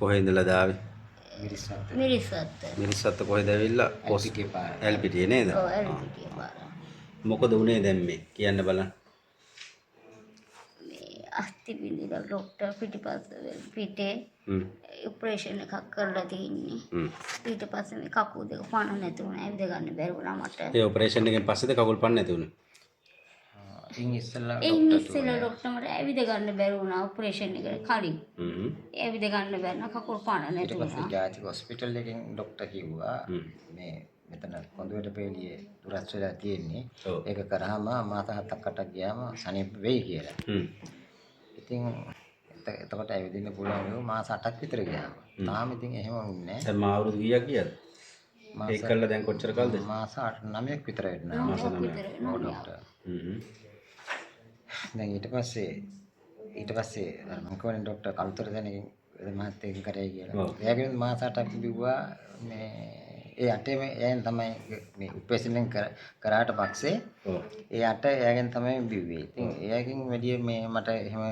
කොහේ ඉඳලාද ආවේ? මිරිස්සත්ත කොහෙද ඇවිල්ලා? එල්පිටියේ නේද? ඔව් එල්පිටියේ පාර. මොකද උනේ දැන් මේ කියන්න බලන්න. මේ අස්ති බින්දිලා ડોක්ටර් පිටේ ඔපරේෂන් එකක් කරලා තින්නේ. ඊට පස්සේ මේ කකුල් දෙක පණ නැති වුණා. ඇවිද ගන්න බැරි වුණා මට. ඒ ඔපරේෂන් එකෙන් පස්සේද කකුල් පණ නැති වුණේ? ඉස්සෙල්ලා ડોක්ටර් මට ඇවිද ගන්න බැරි වුණා ඔපරේෂන් එකට කලින්. ඇවිද ගන්න බැරි නම් කකුල් පණ නැති වුණා. ඊට පස්සේ ජාතික හොස්පිටල් එකෙන් ડોක්ටර් කිව්වා මේ මෙතන කොඳුරට පෙළියේ දුරස් වෙලා තියෙන්නේ. ඒක කරාම මාස 7ක් 8ක් ගියාම සනීප වෙයි කියලා. ඉතින් එතකොට ඇවිදින්න පුළුවන් වුණා මාස 8ක් විතර ගියාම. තාම ඉතින් එහෙම වුණේ නැහැ. දැන් මා අවුරුදු කීයක් ගියාද? ඒක කළා දැන් කොච්චර කල්ද? මාස 9ක් විතර වෙනවා. මාස 9ක්. දැන් ඊට පස්සේ මම කියන්නේ ડોක්ටර් කල්තර දැනගෙන මහත්තයෙක් කරේ කියලා. එයාගෙන් මාස 8ක් බිව්වා මේ ඒ 8ෙම එයන් තමයි මේ උපේසෙන් කරාට පස්සේ ඒ 8 එයාගෙන් තමයි බිව්වේ. ඉතින් එයාගෙන් වැඩි මේ මට එහෙම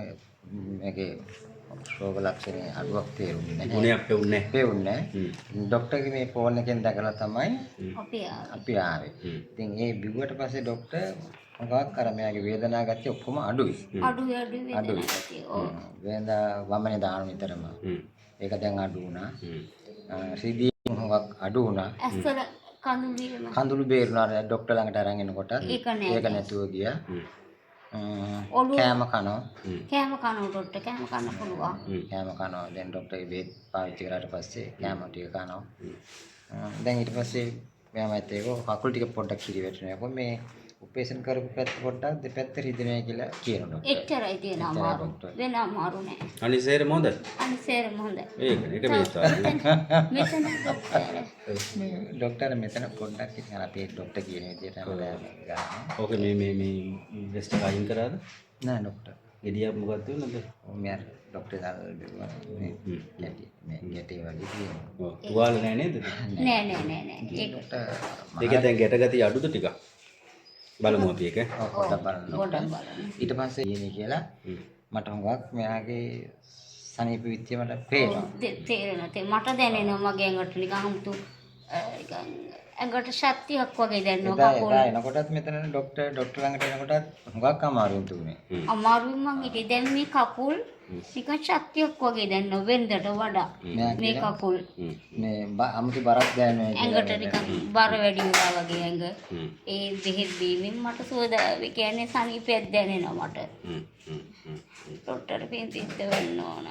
මේකේ රෝග ලක්ෂණ අඩුවක් තේරුන්නේ නැහැ. ගුණයක් පෙවුන්නේ නැහැ. ડોක්ටර්ගේ මේ ෆෝන් එකෙන් දැකලා තමයි අපි ආවේ. ඉතින් ඒ බිව්වට පස්සේ ડોක්ටර් මොකක් කර මෙයාගේ වේදනාව ගැටි ඔක්කොම අඩුයි. අඩුයි. වේදනා වමනේ දාන විතරම. ඒක දැන් අඩු වුණා. රිදී මොකක් අඩු වුණා. ඇස්වල කඳුළු බේරුණා ડોක්ටර් ළඟට අරන් එනකොට ඒක නැතුව ගියා. කෑම කනවා. කෑම කනකොට කෑම කන්න පුළුවන්. කෑම කනවා. දැන් ડોක්ටර්ගේ බේත් පාවිච්චි කරාට පස්සේ කෑම ටික කනවා. දැන් ඊට පස්සේ මෙයාමත් ඒක කකුල් ටික පොඩ්ඩක් කිරි වැටෙනවා. මේ ඔපරේෂන් කරපු පැත්ත පොඩ්ඩක් දෙපැත්ත රිදෙනවා කියලා කියනවා ડોක්ටර්. එච්චරයි තියෙන අමාරු. වෙන අමාරු නෑ. අනිසේරම හොඳ. අනිසේරම හොඳ. ඒක බේස්වා. මෙතන ડોක්ටර් මෙතන පොඩ්ඩක් ඉතින් අපි ડોක්ටර් කියන විදිහට හැමදාම ගන්නවා. ඕකේ මේ වෙස්ට් එක අයින් කරාද? නෑ ડોක්ටර්. ගෙඩියක් මොකක්ද වෙනද? මෙයා ડોක්ටර් දාලා බිව්වා මේ ගැටේ වගේ තියෙනවා. ඔව්. තුවාල නෑ නේද? නෑ. ඒක දැන් ගැට ගතිය අඩුද ටිකක්? බලමු අපි ඒක. පොඩ්ඩක් බලන්න. ඊට පස්සේ යන්නේ කියලා මට හුඟක් මෙයාගේ සනීප විත්‍ය මට පේනවා. තේරෙනවා. මට දැනෙනවා මගේ ඇඟට නිකන් හුතු නිකන් ඇඟට ශක්තියක් වගේ දැනෙනවා කකුල. එනකොටත් මෙතන ડોක්ටර් ළඟට එනකොටත් හුඟක් අමාරුයි තුනේ. අමාරුයි මං හිතේ දැන් මේ කකුල් නිකන් ශක්තියක් වගේ දැනෙනවා වෙනදට වඩා. මේ කකුල් මේ අමුතු බරක් දැනෙනවා. ඇඟට නිකන් බර වැඩි වුණා වගේ ඇඟ. ඒ බෙහෙත් බීමෙන් මට සුවදායි කියන්නේ සනීපයක් දැනෙනවා මට. ડોක්ටර් පින්තිස්ද වෙන්න ඕන.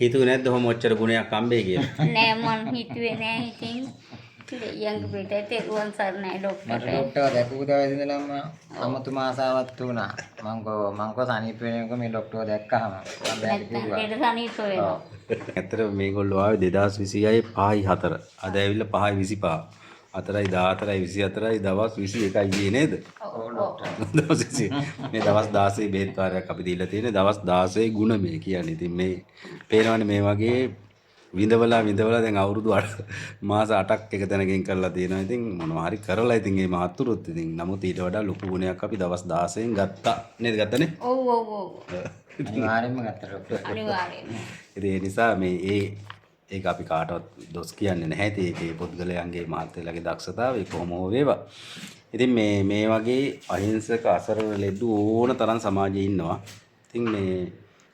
හිතුවේ නැද්ද කොහොම ඔච්චර ගුණයක් හම්බෙයි කියලා? නෑ මං හිතුවේ නෑ ඉතින් යංග බේටේ තෙරුවන් සරණයි මට ડોක්ටර්. ડોක්ටර් දැකපු දවස් ඉඳලම අමුතුම ආසාවක් තුණා. මං කෝ සනීප වෙනකොට මේ ડોක්ටර් දැක්කහම මම දැන් කිව්වා. ඒකට සනීප වෙනවා. ඇත්තට මේගොල්ලෝ ආවේ 2026 5යි 4. අද ඇවිල්ලා 5යි 25. 4යි 14යි 24යි දවස් 21යි ගියේ නේද? ඔව් ડોක්ටර්. දවස් 20. මේ දවස් 16 බෙහෙත් වාරයක් අපි දීලා තියෙන්නේ. දවස් 16 ගුණ මේ කියන්නේ. ඉතින් මේ පේනවනේ මේ වගේ විඳවලා දැන් අවුරුදු මාස 8ක් එක තැනකින් කරලා තියෙනවා. ඉතින් මොනවා හරි කරලා ඉතින් මේ මහත්තුරුත් ඉතින් නමුත් ඊට වඩා ලොකු ගුණයක් අපි දවස් 16න් ගත්තා. නේද ගත්තනේ? ඔව්. අනිවාර්යෙන්ම ගත්තා ડોක්ටර්. අනිවාර්යෙන්ම. ඉතින් ඒ නිසා මේ ඒක අපි කාටවත් දොස් කියන්නේ නැහැ. ඉතින් ඒකේ පුද්ගලයන්ගේ මහත්යලගේ දක්ෂතාවය කොහොම හෝ වේවා. ඉතින් මේ වගේ අහිංසක අසරණ ලෙඩ ඕන තරම් සමාජයේ ඉන්නවා. ඉතින් මේ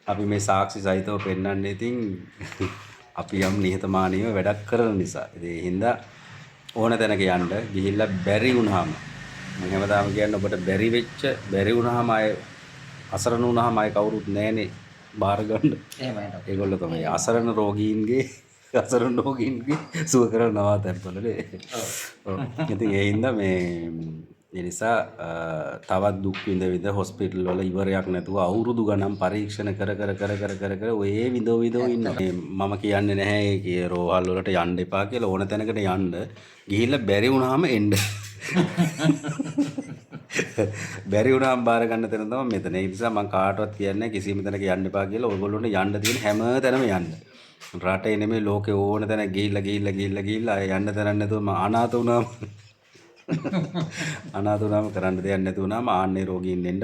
අපි මේ සාක්ෂි සහිතව පෙන්වන්නේ ඉතින් අපි යම් නිහතමානීව වැඩක් කරන නිසා. ඉතින් ඒ හින්දා ඕන තැනක යන්න ගිහිල්ලා බැරි වුණාම මම හැමදාම කියන්නේ ඔබට බැරි වුණාම අය අසරණ වුණාම අය කවුරුත් නැහනේ බාර ගන්න. එහෙමයි ડોක්ටර්. ඒගොල්ලෝ තමයි අසරණ රෝගීන්ගේ සුව කරනවා තැන්වලනේ. ඔව්. ඉතින් ඒ හින්දා ඒ නිසා තවත් දුක් විඳ හොස්පිටල් වල ඉවරයක් නැතුව අවුරුදු ගණන් පරීක්ෂණ කර ඔය විඳෝ ඉන්නවා. මම කියන්නේ නැහැ ඒ රෝහල් වලට යන්න එපා කියලා. ඕන තැනකට යන්න. ගිහිල්ලා බැරි වුණාම එන්න. බැරි වුණාම බාර ගන්න තැන තමයි මෙතන. ඒ නිසා මම කාටවත් කියන්නේ කිසිම තැනක යන්න එපා කියලා. ඔයගොල්ලෝන්ට යන්න තියෙන හැම තැනම යන්න. රටේ නෙමෙයි ලෝකේ ඕන තැන ගිහිල්ලා යන්න තැනක් නැතුව අනාථ වුණාම කරන්න දෙයක් නැති වුණාම ආන්නේ රෝගීන් එන්න